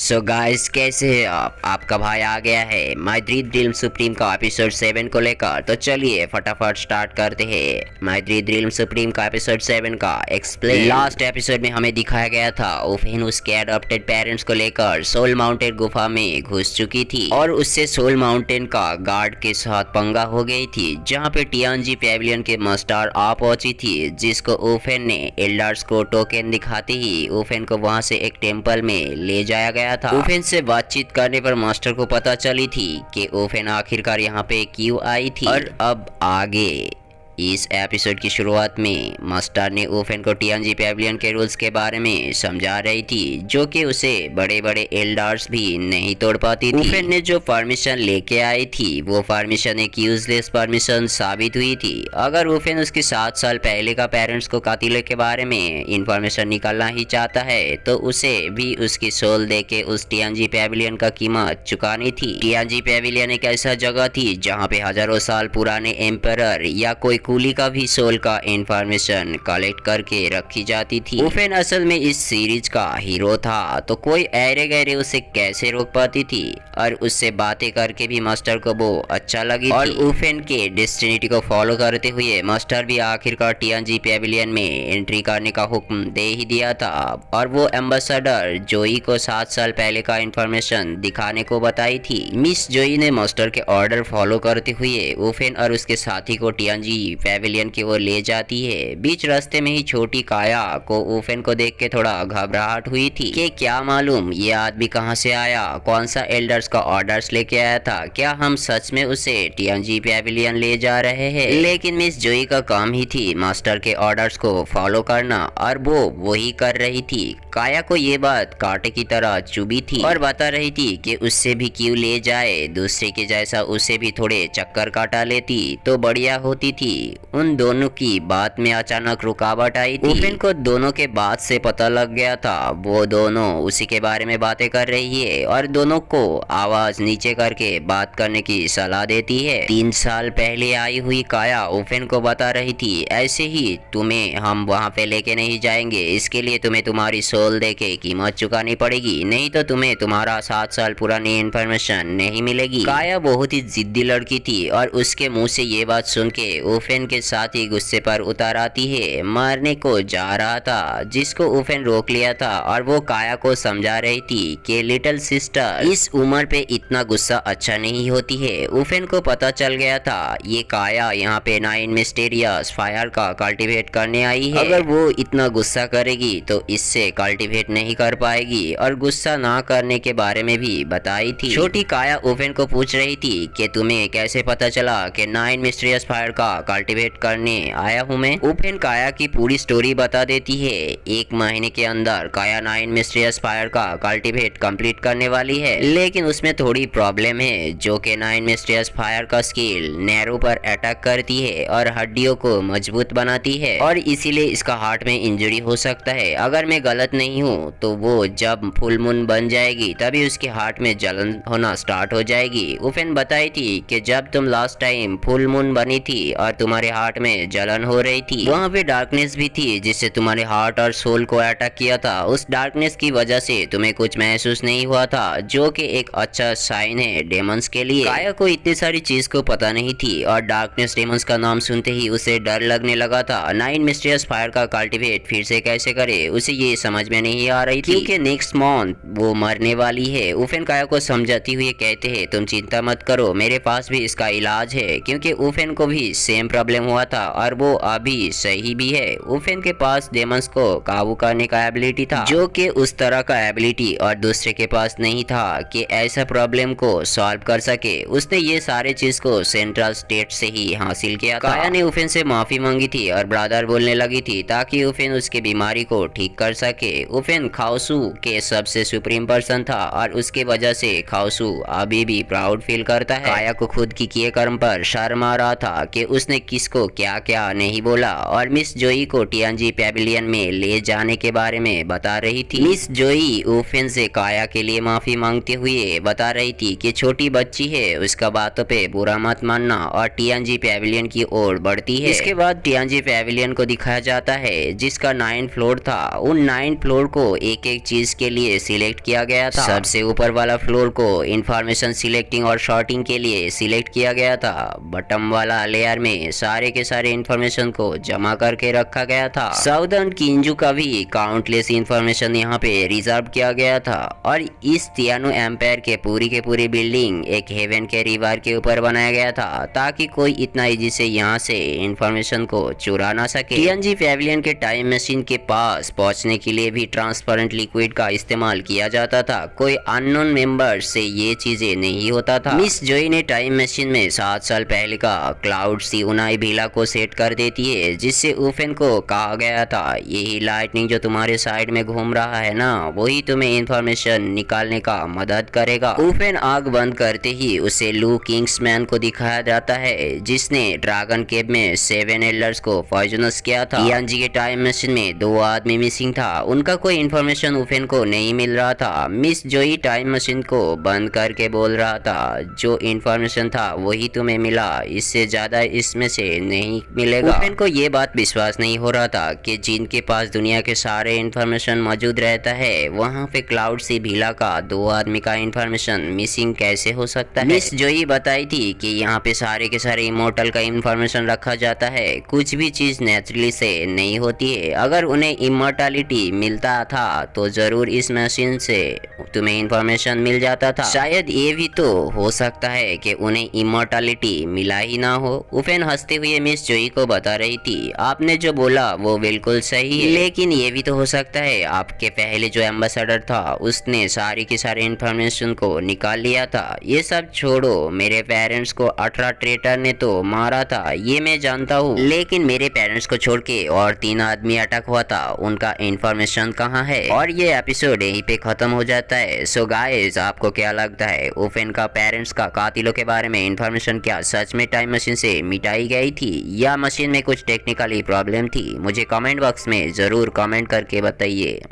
So guys, कैसे हैं आप? आपका भाई आ गया है माय ड्रीम सुप्रीम का एपिसोड 7 को लेकर। तो चलिए फटाफट स्टार्ट करते हैं माय ड्रीम सुप्रीम का एपिसोड 7 का एक्सप्लेन। लास्ट एपिसोड में हमें दिखाया गया था ओफेन उसके एडॉप्टेड पेरेंट्स को लेकर सोल माउंटेन गुफा में घुस चुकी थी और उससे सोल माउंटेन का गार्ड के साथ पंगा हो गई थी, जहाँ पे टियानजी पेविलियन के मास्टर आ पहुंची थी, जिसको ओफेन ने एल्डर्स को टोकन दिखाते ही ओफेन को वहां से एक टेम्पल में ले जाया गया था। ओफेन से बातचीत करने पर मास्टर को पता चली थी कि ओफेन आखिरकार यहाँ पे क्यों आई थी। और अब आगे इस एपिसोड की शुरुआत में मास्टर ने ओफेन को टियानजी पेविलियन के रूल्स के बारे में समझा रही थी, जो कि उसे बड़े बड़े एल्डर्स भी नहीं तोड़ पाती थी। ओफेन ने जो परमिशन लेके आई थी वो परमिशन एक यूजलेस परमिशन साबित हुई थी। अगर ओफेन उसके 7 साल पहले का पेरेंट्स को कातिल के बारे में इंफॉर्मेशन निकालना ही चाहता है तो उसे भी उसकी सोल देके उस टियानजी पेविलियन का कीमत चुकानी थी। टियानजी पेविलियन एक ऐसा जगह थी जहाँ पे हजारों साल पुराने एम्परर या कोई कूली का भी सोल का इंफॉर्मेशन कलेक्ट करके रखी जाती थी। ओफेन असल में इस सीरीज का हीरो था, तो कोई ऐरे गैरे उसे कैसे रोक पाती थी। और उससे बातें करके भी मास्टर को वो अच्छा लगी और ओफेन के डेस्टिनी को फॉलो करते हुए मास्टर भी आखिरकार टियानजी पेविलियन में एंट्री करने का हुक्म दे ही दिया था। और वो एम्बेसडर जोई को 7 साल पहले का इंफॉर्मेशन दिखाने को बताई थी। मिस जोई ने मास्टर के ऑर्डर फॉलो करते हुए ओफेन और उसके साथी को टियानजी पेविलियन की ओर ले जाती है। बीच रास्ते में ही छोटी काया को ओफेन को देख के थोड़ा घबराहट हुई थी कि क्या मालूम ये आदमी कहां से आया, कौन सा एल्डर्स का ऑर्डर्स लेके आया था, क्या हम सच में उसे टियानजी पेविलियन ले जा रहे हैं। लेकिन मिस जोई का काम ही थी मास्टर के ऑर्डर्स को फॉलो करना और वो वही कर रही थी। काया को ये बात कांटे की तरह चुभी थी और बता रही थी कि उससे भी क्यों ले जाए, दूसरे के जैसा उसे भी थोड़े चक्कर काटा लेती तो बढ़िया होती थी। उन दोनों की बात में अचानक रुकावट आई थी। ओफेन को दोनों के बात से पता लग गया था वो दोनों उसी के बारे में बातें कर रही है और दोनों को आवाज नीचे करके बात करने की सलाह देती है। 3 साल पहले आई हुई काया ओफेन को बता रही थी, ऐसे ही तुम्हें हम वहाँ पे लेके नहीं जाएंगे, इसके लिए तुम्हें तुम्हारी सोल देके कीमत चुकानी पड़ेगी, नहीं तो तुम्हें तुम्हारा 7 साल पुरानी इन्फॉर्मेशन नहीं मिलेगी। काया बहुत ही जिद्दी लड़की थी और उसके मुंह से ये बात सुन के ओफेन के साथ ही गुस्से पर उतर आती है। मारने को जा रहा था जिसको ओफेन रोक लिया था और वो काया को समझा रही थी कि लिटिल सिस्टर इस उम्र पे इतना गुस्सा अच्छा नहीं होती है। ओफेन को पता चल गया था ये काया यहाँ पे 9 मिस्टीरियस फायर का कल्टीवेट करने आई है। अगर वो इतना गुस्सा करेगी तो इससे कल्टीवेट नहीं कर पाएगी और गुस्सा ना करने के बारे में भी बताई थी। छोटी काया ओफेन को पूछ रही थी कि तुम्हें कैसे पता चला कि 9 मिस्टीरियस फायर का कल्टीवेट करने आया हूँ मैं। ओफेन काया की पूरी स्टोरी बता देती है। 1 महीने के अंदर काया 9 मिस्टीरियस फायर का कल्टीवेट कंप्लीट करने वाली है, लेकिन उसमें थोड़ी प्रॉब्लम है, जो कि 9 मिस्टीरियस फायर का स्किल नैरो पर अटैक करती है और हड्डियों को मजबूत बनाती है और इसीलिए इसका हार्ट में इंजरी हो सकता है। अगर मैं गलत नहीं हूँ तो वो जब फुल मून बन जाएगी तभी उसके हार्ट में जलन होना स्टार्ट हो जाएगी। ओफेन बताई थी कि जब तुम लास्ट टाइम फुल मून बनी थी और तुम्हारे हार्ट में जलन हो रही थी, वहाँ पे डार्कनेस भी थी जिससे तुम्हारे हार्ट और सोल को अटैक किया था। उस डार्कनेस की वजह से तुम्हें कुछ महसूस नहीं हुआ था, जो कि एक अच्छा साइन है डेमंस के लिए। काया को इतनी सारी चीज को पता नहीं थी और डार्कनेस डेमंस का नाम सुनते ही उसे डर लगने लगा था। 9 मिस्टीरियस फायर का कल्टीवेट फिर से कैसे करे उसे ये समझ में नहीं आ रही थी, क्योंकि नेक्स्ट मंथ वो मरने वाली है। ओफेन काया को समझाती हुए कहते हैं तुम चिंता मत करो, मेरे पास भी इसका इलाज है, क्योंकि ओफेन को भी सेम प्रॉब्लम हुआ था और वो अभी सही भी है। ओफेन के पास डेमंस को काबू करने का एबिलिटी था, जो कि उस तरह का एबिलिटी और दूसरे के पास नहीं था कि ऐसा प्रॉब्लम को सॉल्व कर सके। उसने ये सारे चीज को सेंट्रल स्टेट से ही हासिल किया था। काया ने ओफेन से माफी मांगी थी और ब्रदर बोलने लगी थी ताकि ओफेन उसकी बीमारी को ठीक कर सके। ओफेन खाओसू के सबसे सुप्रीम पर्सन था और उसके वजह से खाओसू अभी भी प्राउड फील करता है। काया को खुद की किए कर्म पर शर्म आ रहा था कि उसने किसको क्या क्या नहीं बोला और मिस जोई को टियानजी पैविलियन में ले जाने के बारे में बता रही थी। मिस जोई वुफेन से काया के लिए माफी मांगते हुए बता रही थी कि छोटी बच्ची है, उसका बातों पे बुरा मत मानना, और टियानजी पैविलियन की ओर बढ़ती है। इसके बाद टियानजी पैविलियन को दिखाया जाता है जिसका 9 फ्लोर था। उन 9 फ्लोर को एक एक चीज के लिए सिलेक्ट किया गया था। सबसे ऊपर वाला फ्लोर को इंफॉर्मेशन सिलेक्टिंग और शॉर्टिंग के लिए सिलेक्ट किया गया था। बटम वाला लेयर में सारे के सारे इंफॉर्मेशन को जमा करके रखा गया था। साउदर्न किंजू का भी काउंटलेस इंफॉर्मेशन यहाँ पे रिजर्व किया गया था। और इस तियानो एम्पायर के पूरी बिल्डिंग एक हेवन के रिवर के ऊपर बनाया गया था ताकि कोई इतना इजी से यहाँ से इंफॉर्मेशन को चुरा ना सके। टियानजी पैविलियन के टाइम मशीन के पास पहुंचने के लिए भी ट्रांसपेरेंट लिक्विड का इस्तेमाल किया जाता था। कोई अननोन मेंबर से ये चीजें नहीं होता था। मिस जोई ने टाइम मशीन में 7 साल पहले का क्लाउड सी उनाई भीला को सेट कर देती है, जिससे वुफेन को कहा गया था यही लाइटनिंग जो तुम्हारे साइड में घूम रहा है ना, वही तुम्हें इंफॉर्मेशन निकालने का मदद करेगा। वुफेन आग बंद करते ही उसे लू किंग्समैन को दिखाया जाता है जिसने ड्रैगन केव में 7 एल्डर्स को पॉइजनस किया था। टियानजी के टाइम मशीन में 2 आदमी मिसिंग था, उनका कोई इंफॉर्मेशन वुफेन को नहीं मिल रहा था। मिस जोई टाइम मशीन को बंद करके बोल रहा था जो इंफॉर्मेशन था वही तुम्हें मिला, इससे ज्यादा इसमें से नहीं मिलेगा। वुफेन को ये बात विश्वास नहीं हो रहा था कि जिनके पास दुनिया के सारे इंफॉर्मेशन मौजूद रहता है वहाँ पे क्लाउड सी भीला का 2 आदमी का इंफॉर्मेशन मिसिंग कैसे हो सकता है। मिस जोई बताई थी कि यहाँ पे सारे के सारे इमोर्टल का इंफॉर्मेशन रखा जाता है, कुछ भी चीज नेचुरली से नहीं होती है। अगर उन्हें इमोर्टलिटी मिलता था तो जरूर इस मशीन से तुम्हें इंफॉर्मेशन मिल जाता था। शायद ये भी तो हो सकता है कि उन्हें इमोर्टलिटी मिला ही ना हो। वुफेन हंसते हुए मिस जोई को बता रही थी आपने जो बोला वो बिल्कुल सही है, लेकिन ये भी तो हो सकता है आपके पहले जो एम्बेसडर था उसने सारी की सारी इंफॉर्मेशन को निकाल लिया था। ये सब छोड़ो, मेरे पेरेंट्स को 18 ट्रेटर ने तो मारा था ये मैं जानता हूँ, लेकिन मेरे पेरेंट्स को छोड़ के और 3 आदमी अटैक हुआ था, उनका इंफॉर्मेशन कहाँ है। और ये एपिसोड यहीं पे खत्म हो जाता है। सो गाइस, आपको क्या लगता है वुफेन का पेरेंट्स का कातिलों के बारे में इंफॉर्मेशन क्या सच में टाइम मशीन से मिटाई गई थी या मशीन में कुछ टेक्निकली प्रॉब्लम थी? मुझे कमेंट बॉक्स में जरूर कमेंट करके बताइए।